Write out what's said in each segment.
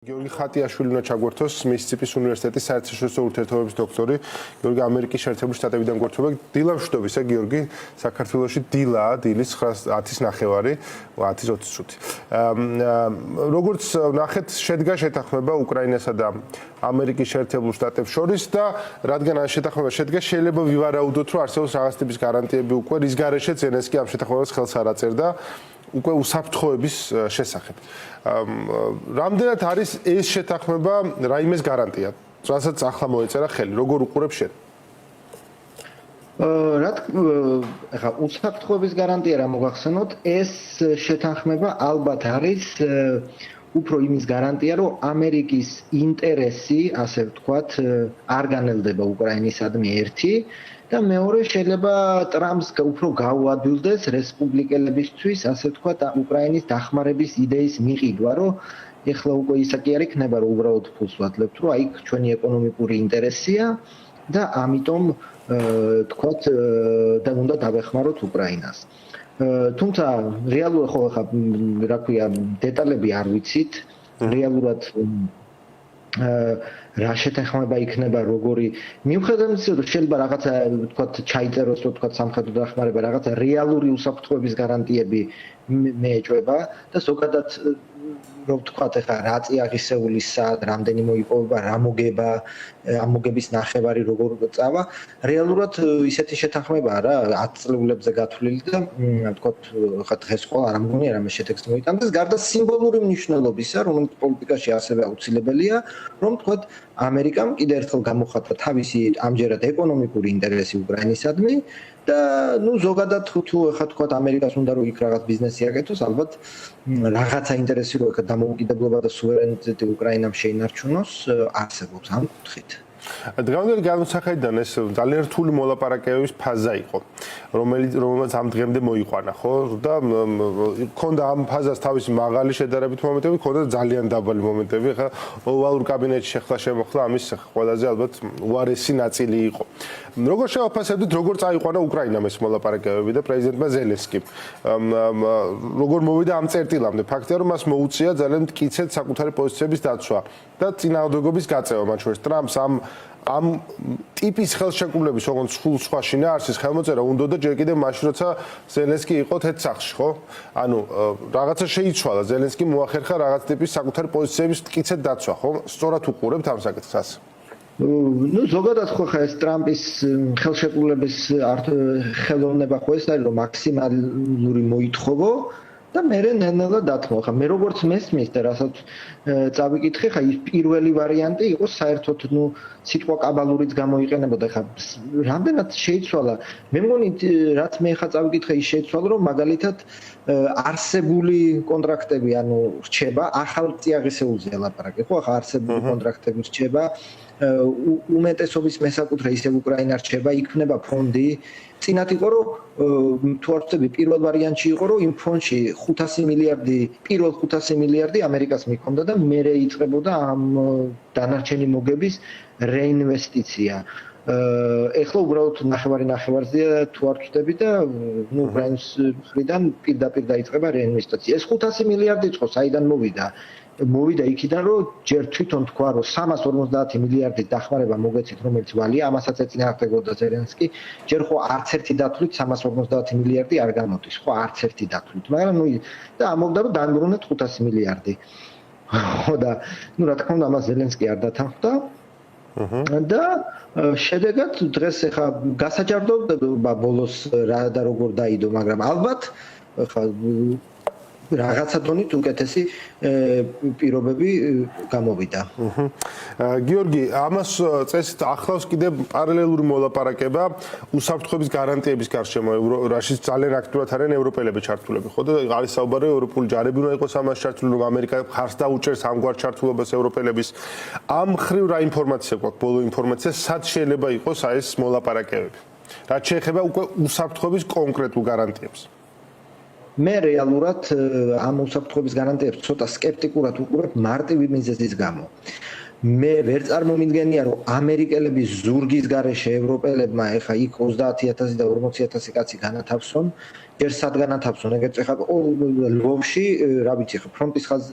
გიორგი ხატიაშვილი უნდა ჩაგვერთოს მისციპის უნივერსიტეტის საერთაშორისო ურთიერთობების დოქტორი. გიორგი ამერიკის შეერთებული შტატებიდან გვერდება. დილა მშვიდობისა გიორგი, საქართველოში დილაა, დილის 10:09, 10:25. როგორც ნახეთ, შედგა შეთანხმება უკრაინასა და ამერიკის შეერთებულ შტატებს შორის და რადგან ამ შეთანხმება შედგა, შეიძლება ვივარაუდოთ, რომ არსებობს რაღაც ტიპის გარანტიები უკვე, რის გარეშე ზელენსკი ამ შეთანხმებას ხელს არ აწერდა. უკვე უსაფრთხოების შესახებ. რამდენად არის ეს შეთანხმება რაიმეს გარანტია, რასაც ახლა მოეწერა ხელი, როგორ უყურებ შენ? ახლა უსაფრთხოების გარანტია რა მოგახსენოთ, ეს შეთანხმება ალბათ არის უფრო იმის გარანტია, რომ ამერიკის ინტერესი, ასე ვთქვათ, არ განელდება უკრაინისადმი ერთი და მეორე შეიძლება ტრამპს უფრო გაუადვილდეს რესპუბლიკელებისთვის, ასე ვთქვათ, უკრაინის დახმარების იდეის მიყიდვა, რომ ეხლა უკვე ისა კი არ იქნება, რომ უბრალოდ ფულს ვადლებთ, რომ აი ჩვენი ეკონომიკური ინტერესია და ამიტომ ვთქვათ და უნდა დავეხმაროთ უკრაინას. თუმცა რეალურად ხო ახლა რა ქვია, დეტალები არ ვიცით, რეალურად რა შეთანხმება იქნება, როგორი მიუხედავად იმისა, რომ შეიძლება რაღაცა ვთქვათ ჩაიწეროს, რომ ვთქვათ სამხედრო დახმარება, რაღაცა რეალური უსაფრთხოების გარანტიები მეეჭვება და ზოგადად რომ ვთქვათ ახლა რა წიაღისეული სად, რამდენი მოიპოვება, რა მოგება, ამ მოგების ნახევარი როგორ წავა, რეალურად ისეთი შეთანხმებაა რა 10 წლებზე გათვლილი და ვთქვათ ხა დღეს ყოლა არ მგონია რამე შედეგს მოიტანდეს, გარდა სიმბოლური მნიშვნელობისა, რომელიც პოლიტიკაში ასევე აუცილებელია, რომ ვთქვათ ამერიკამ კიდევ ერთხელ გამოხატა თავისი ამჯერად ეკონომიკური ინტერესი უკრაინისადმი და ნუ ზოგადად თუ ახლა თქვათ ამერიკას უნდა რომ იქ რაღაც ბიზნესი აკეთოს, ალბათ რაღაცა ინტერესი რო ახლა დამოუკიდებლობა და სუვერენიტეტი უკრაინამ შეინარჩუნოს არსებობს ამ კუთხით. დღევანდელი განმსახედიდან ეს ძალიან რთული მოლაპარაკებების ფაზა იყო, რომელმაც ამ დღემდე მოიყვანა, ხო? და ქონდა ამ ფაზას თავისი მაღალი შედარებით მომენტები, ქონდა ძალიან დაბალი მომენტები. ხა ოვალურ კაბინეტში შეხლა შემოხლა ამის ყველაზე ალბათ უარესი ნაწილი იყო. როგორ შევაფასებდით, როგორ წაიყვანა უკრაინამ ეს მოლაპარაკებები და პრეზიდენტმა ზელენსკიმ? როგორ მოვიდა ამ წერტილამდე? ფაქტია, რომ მას მოუწია ძალიან მტკიცედ საკუთარი პოზიციების დაცვა და წინააღმდეგობის გაწევა, მათ შორის ტრამპს ამ ტიპის ხელშეკრულების, როგორც სხვა შინაარსის ხელმოწერა უნდოდა ჯერ კიდევ მაშინ, როცა ზელენსკი იყო თეთრ-სახლში, ხო? ანუ რაღაცა შეიცვალა, ზელენსკი მოახერხა რაღაც ტიპის საკუთარი პოზიციების მტკიცედ დაცვა, ხო? სწორად უყურებთ ამ საკითხს? ნუ ზოგადად ხო ხა ეს ტრამპის ხელშეკრულების ხელოვნება ხო ეს არის, რომ მაქსიმალური მოითხოვო და მე ნელ-ნელა დათმო. ხა მე როგორც მესმის და რასაც წავიკითხე, ხა ის პირველი ვარიანტი იყო საერთოდ ნუ სიტყვა კაბალურიც გამოიყენებოდა. ხა რამდენად შეიცვალა? მე მგონი რაც მე ხა წავიკითხე ის შეიცვალა, რომ მაგალითად არსებული კონტრაქტები ანუ რჩება, ახალ წიაღისეულზე ლაპარაკი. ხო ხა არსებული კონტრაქტები რჩება, უმეტესობის მესაკუთრე ისევ უკრაინა რჩება, იქნება ფონდი. წინათ იყო რომ თუ არ ვწდები პირველ ვარიანტში იყო რომ იმ ფონდში 500 მილიარდი, პირველ 500 მილიარდი ამერიკას მიქონდა და მერე იწყებოდა ამ დანარჩენი მოგების რეინვესტიცია. ეხლა უბრალოდ ნახევარზეა თუ არ ვწდები და ნუ უკრაინის მხრიდან პირდაპირ დაიწყება რეინვესტიცია. ეს 500 მილიარდი იყო საიდან მოვიდა იქიდან, რომ ჯერ თვითონ თქვა, რომ 350 მილიარდი დახმარება მოგეცით, რომელიც ვალია, ამასაც ეწინააღმდეგებოდა ზელენსკი, ჯერ ხო არც ერთი დათვლით 350 მილიარდი არ გამოდის, ხო არც ერთი დათვლით, მაგრამ ნუ და ამბობდა, რომ დაანბრუნეთ 500 მილიარდი. ხო და ნუ რა თქმა უნდა, ამას ზელენსკი არ დათანხმდა. და შედეგად დღეს ახლა გასაჯარდოება ბოლოს რა და როგორ დაიდო, მაგრამ ალბათ ახლა რაღაცა დონით უკეთესი პირობები გამოვიდა. გიორგი, ამას წესით ახლავს კიდევ პარალელური მოლაპარაკება უსაფრთხოების გარანტიების გარშემო, რაშიც ძალიან აქტიურად არიან ევროპელები ჩართულები, ხო და არის საუბარი ევროპული ჯარები უნდა იყოს ამას ჩართული, რომ ამერიკა ხარს დაუჭერს ამგვარ ჩართულობას ევროპელების. ამ მხრივ რა ინფორმაცია გვაქვს, ბოლო ინფორმაცია, სად შეიძლება იყოს ეს მოლაპარაკებები? რაც შეეხება უკვე უსაფრთხოების კონკრეტულ გარანტიებს. მე რეალურად ამ უსაფრთხოების გარანტიებს ცოტა სკეპტიკურად უყურებ მარტივი მიზეზის გამო. მე ვერ წარმომიდგენია რომ ამერიკელების ზურგის გარეშე ევროპელებმა ეხა იქ 30000 და 40000 კაცი განათავსონ ჯერ სად განათავსონ ეგეც ეხა ლვოვში რა ვიცი ხა ფრონტის ხაზ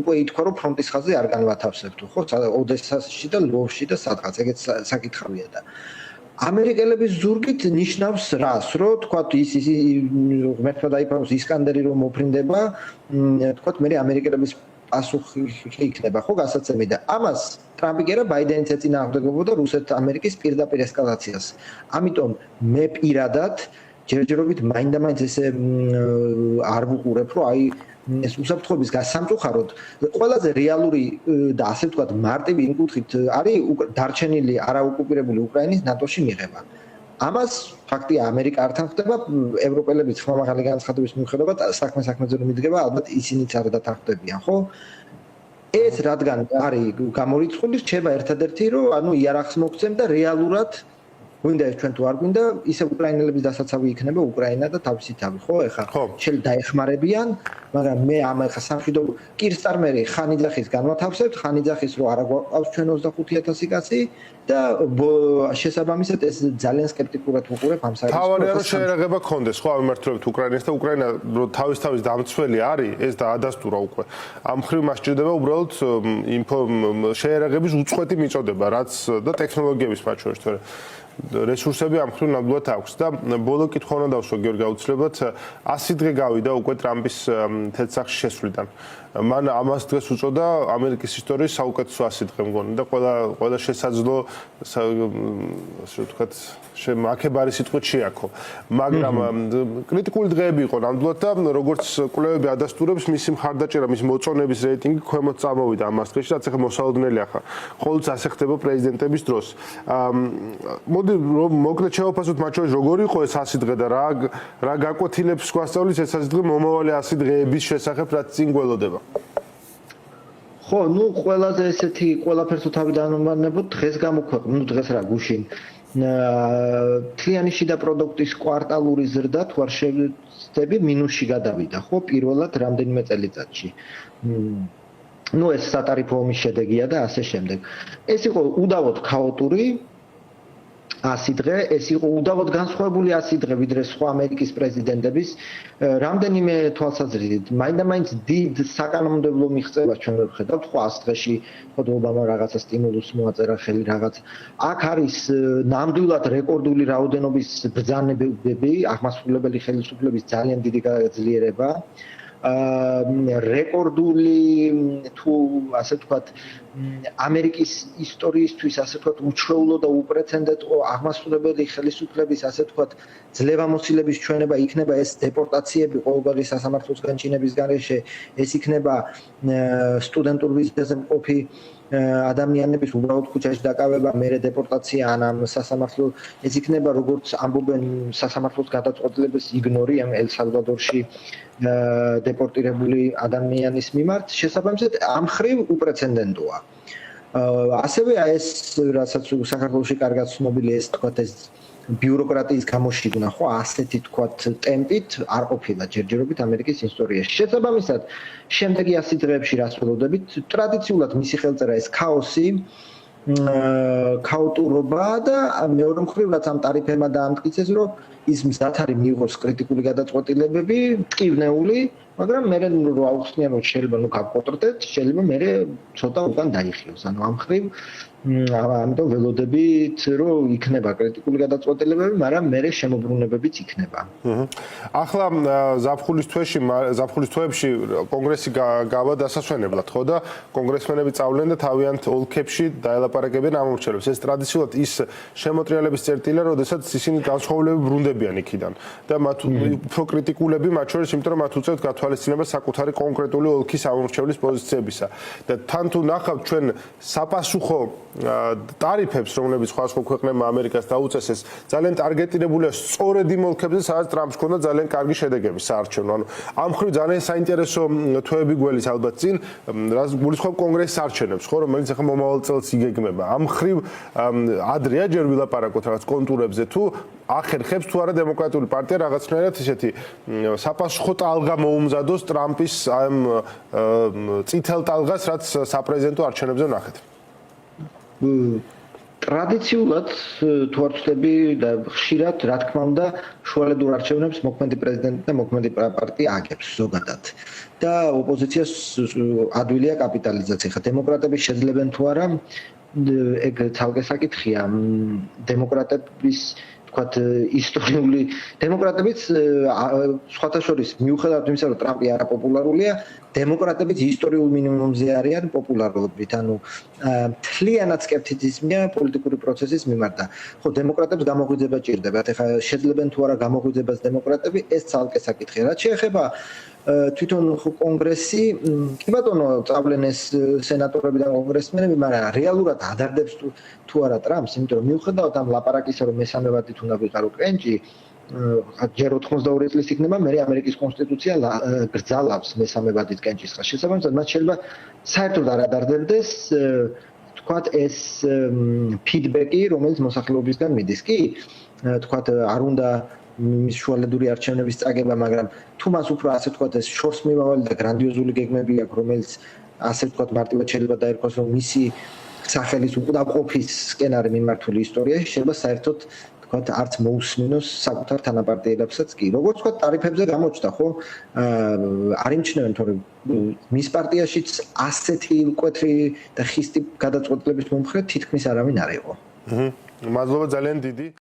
უკვე ითქვა რომ ფრონტის ხაზზე არ განვათავსებთ ხო ოდესაში და ლვოვში და სადღაც ეგეც საკითხავია და ამერიკელების ზურგით ნიშნავს რას რომ თქვა ის ღმერთმა დაიფაროს ისკანდერი რომ მოფრინდება თქვა მე ამერიკელების პასუხი იქნება ხო გასაცემი და ამას ტრამპი კი არა ბაიდენიც ეწინააღმდეგებოდა რუსეთ-ამერიკის პირდაპირ ესკალაციას ამიტომ მე პირადად ჯერჯერობით მაინდა-მაინც ესე არ ვუყურებ რომ აი ეს უსაფრთხოების გასამწუხაროდ ყველაზე რეალური და ასე ვთქვათ მარტივი იმ კუთხით არის დარჩენილი არაოკუპირებული უკრაინის ნატოში მიღება ამას ფაქტია ამერიკა არ თანხმდება ევროპელებიც ხმამაღალი განცხადების მიუხედავად საქმეზე რომ მიდგება ალბათ ისინიც არ დათანხმდებიან ხო ეს რადგან არის გამორიცხული რჩება ერთადერთი რომ ანუ იარაღს მოგცემ და რეალურად გვინდა ეს ჩვენ თუ არ გვინდა ისე უკრაინელების დასაცავი იქნება უკრაინა და თავისი თავი ხო ეხა შეიძლება დაეხმარებიან მაგრამ მე ამ ეხა სამშვიდობ კირსტარმერი ხანიძახის განვათავსებთ ხანიძახის რო არა გვყავს ჩვენ 25000 კაცი და შესაბამისად ეს ძალიან სკეპტიკურად ვუყურებ ამ საერთოდ თავარია რომ შეერაღება გქონდეს ხო ამემართულებით უკრაინას და უკრაინა რო თავის დამცველი არის ეს და ადასტურა უკვე ამ ხრივ მას ჭირდება უბრალოდ ინფო შეერაღების უწყვეტი მიწოდება რაც და ტექნოლოგიების მათ შორის თორე რესურსები ამ ხრივ ნამდვილად აქვს და ბოლო კითხვა უნდა დავსვა გიორგი აუცილებლად 100 დღე გავიდა უკვე ტრამპის თეთრ შესვლიდან მან ამას დღეს უწოდა ამერიკის ისტორიის საუკეთესო 100 დღე მგონი და ყველა შესაძლო ასე ვთქვათ აქებარი სიტყვით შეაქო მაგრამ კრიტიკული დღეები იყო ნამდვილად და როგორც კვლევები ადასტურებს მისი მხარდაჭერა მის მოწონების რეიტინგი ქვემოთ წამოვიდა ამას დღეში რაც ახლა მოსალოდნელია ხა ყოველთვის ასე ხდება პრეზიდენტების დროს მოდი მოკლედ შევაფასოთ მათ შორის როგორი იყო ეს 100 დღე და რა გაკვეთილებს გვასწავლის ეს 100 დღე მომავალი 100 დღეების შესახებ რაც წინ გველოდება ხო ნუ ყველაზე ესეთი ყველაფერს თავი დაანომარნებოთ დღეს გამოქვეყნ ნუ დღეს რა გუშინ თლიანი შიდა პროდუქტის კვარტალური ზრდა თუ არ შევწდები მინუსში გადავიდა ხო პირველად რამდენიმე წელიწადში ნუ ეს სატარიფო ომის შედეგია და ასე შემდეგ ეს იყო უდავოდ ქაოტური 100 დღე ეს იყო უდავოდ განსხვავებული 100 დღე ვიდრე სხვა ამერიკის პრეზიდენტების რამდენიმე თვალსაზრისით მაინდა-მაინც დიდ საკანონმდებლო მიღწევას ჩვენ ვხედავთ ხო 100 დღეში ხო ობამა რაღაცა სტიმულუსს მოაწერა ხელი რაღაც აქ არის ნამდვილად რეკორდული რაოდენობის ბრძანებები აღმასრულებელი ხელისუფლების ძალიან დიდი გაძლიერება რეკორდული თუ ასე ვთქვათ ამერიკის ისტორიისთვის ასე ვთქვათ უჩვეულო და უპრეცედენტო აღმასრულებელი ხელისუფლების ასე ვთქვათ ძლევამოსილების ჩვენება იქნება ეს დეპორტაციები ყოველგვარი სასამართლოს განჩინების გარეშე ეს იქნება სტუდენტურ ვიზაზე მყოფი ადამიანების უბრალოდ ქუჩაში დაკავება მერე დეპორტაცია ან სასამართლო ეს იქნება როგორც ამბობენ სასამართლოს გადაწყვეტილების იგნორი ამ ელ-სალვადორში დეპორტირებული ადამიანის მიმართ შესაბამისად ამ ხრივ უპრეცედენტოა ასევე ეს რასაც საქართველოში კარგად ცნობილი ეს თქვათ ეს ბიუროკრატიის გამოშიგნა ხო ასეთი თქვათ ტემპით არ ყოფილა ჯერჯერობით ამერიკის ისტორიაში შესაბამისად შემდეგი 100 დღეებში რას ველოდებით ტრადიციულად მისი ხელწერა ეს ქაოსი ქაოტურობა და მეორე მხრივ რაც ამ ტარიფებმა დაამტკიცეს რომ ის მზად არის მიიღოს კრიტიკული გადაწყვეტილებები ტკივნეული მაგრამ მე რო აუხსნიან რომ შეიძლება ნუ გავკოტრდეთ შეიძლება მე ცოტა უკან დაიხიოს ანუ ამ ხრივ ამიტომ ველოდებით რომ იქნება კრიტიკული გადაწყვეტილებები მაგრამ მე შემოbrunებებიც იქნება ახლა ზაფხულის თვეებში კონგრესი გავა დასასვენებლად ხო და კონგრესმენები წავლენ და თავიანთ ოლქებში დაელაპარაკებენ ამორჩევლებს ეს ტრადიციულად ის შემოტრიალების წერტილია როდესაც ისინი განსხვავებები ბრუნდებიან იქიდან და მათ უფრო კრიტიკულები მათ შორის იმიტომ რომ მათ უწევთ გათვალისწინება საკუთარი კონკრეტული ოლქის ამორჩევლის პოზიციებისა და თან თუ ნახავთ ჩვენ საპასუხო ტარიფებს რომლებიც სხვა ქვეყნებმა ამერიკას დაუწესეს ძალიან ტარგეტირებულია სწორედ იმ ოლქებზე სადაც ტრამპს ჰქონდა ძალიან კარგი შედეგები საარჩევნო ანუ ამ ხრივ ძალიან საინტერესო თვეები გველის ალბათ წინ რაც გულისხმობ კონგრესის არჩევნებს ხო რომელიც ახლა მომავალ წელს იგეგმება ამ ხრივ ადრეა ჯერ ვილაპარაკოთ რაღაც კონტურებზე თუ ახერხებს თუ არა დემოკრატიული პარტია რაღაცნაირად ისეთი საპასუხო ტალღა მოუმზადოს ტრამპის ამ წითელ ტალღას რაც საპრეზიდენტო არჩევნებზე ნახეთ ტრადიციულად თუ არ ვცდები და ხშირად რა თქმა უნდა შუალედურ არჩევნებს მოქმედი პრეზიდენტი და მოქმედი პარტია აგებს ზოგადად და ოპოზიციას ადვილია კაპიტალიზაცია. ხა დემოკრატები შეძლებენ თუ არა ეგ ცალკე საკითხია. დემოკრატების თქვათ ისტორიული დემოკრატებიც სხვათა შორის მიუხედავად იმისა რომ ტრამპი არაპოპულარულია დემოკრატებიც ისტორიულ მინიმუმზე არიან პოპულარობით ანუ მთლიანად სკეპტიციზმია პოლიტიკური პროცესის მიმართ და ხო დემოკრატებს გამოღვიძება ჭირდებათ ეხლა შეძლებენ თუ არა გამოღვიძებას დემოკრატები ეს ცალკე საკითხია რაც შეეხება თვითონ კონგრესი კი ბატონო წავლენ ეს სენატორები და კონგრესმენები მაგრამ რეალურად ადარდებს თუ არა ტრამპს იმიტომ რომ მიუხედავად ამ ლაპარაკისა რომ მესამე ვადით უნდა ვიყარო კენჭი ჯერ 82 წლის იქნება მე ამერიკის კონსტიტუცია გრძალავს მესამე ვადით კენჭის შესაბამისად მათ შეიძლება საერთოდ არ ადარდებდეს თქვათ ეს ფიდბეკი რომელიც მოსახლეობისგან მიდის კი თქვათ არ უნდა მის შუალედური არჩევნების წაგება, მაგრამ თუ მას უფრო ასე ვთქვათ ეს შორს მიმავალი და გრანდიოზული გეგმები აქვს, რომელიც ასე ვთქვათ მარტივად შეიძლება დაერქვას, რომ მისი სახელის უკდავყოფის სკენარი მიმართული ისტორიაში შეიძლება საერთოდ ვთქვათ არც მოусმინოს საკუთარ თანაპარტიელებსაც კი. როგორც ვთქვათ, ტარიფებზე გამოჩნდა, ხო? არ იმჩნევენ, თორემ მის პარტიაშიც ასეთი მკვეთრი და ხისტი გადაწყვეტილების მომხრე თითქმის არავინ არ იყო. მადლობა ძალიან დიდი.